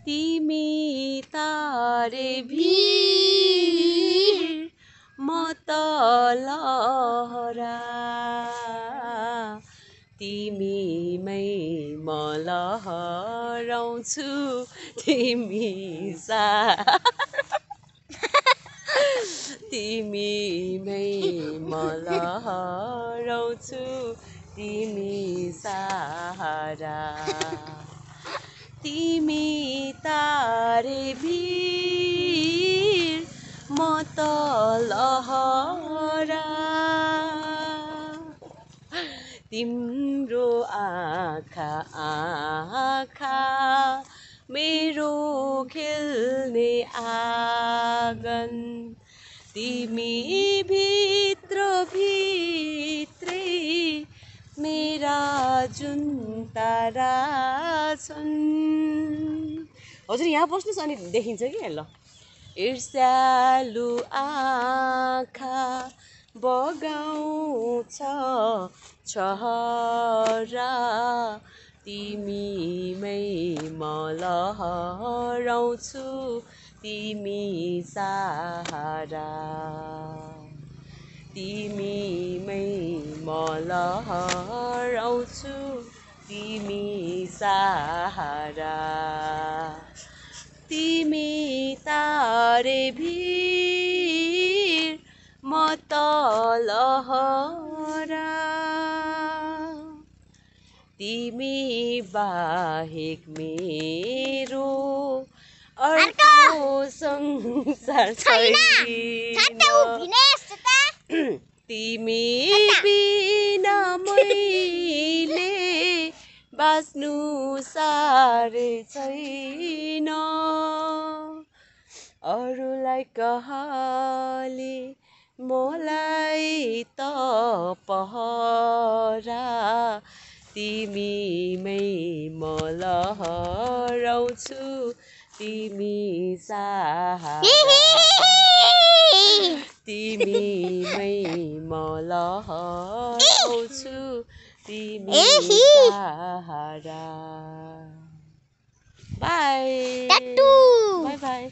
तिमी तारे भिर म त लहरा तिमीमै म लहराउँछु तिमी तिमीमै म लहराउँछु तिमी सहारा तिमी तारे भिर म त लहरा तिम्रो आँखा मेरो खेल्ने आँगन तिमी भित्रै मेरा जुन तारा छन् हजुर यहाँ बस्नुस् अनि देखिन्छ कि ल ईर्ष्यालु आँखा बगाउँछ छहरा तिमीमै म लहराउँछु तिमी सहारा तिमीमै म लहराउँछु तिमी सहारा तिमी तारे भिर म त लहरा तिमी बाहेक मेरो अर्को संसार छैन तिमी बिना मैले बाँच्नु साह्रै छैन अरूलाई कहले मलाई त पहरा तिमीमै म लहराउँछु तिमी सहारा तिमीमै म लहराउँछु तिमी सहारा बाई बाई बाई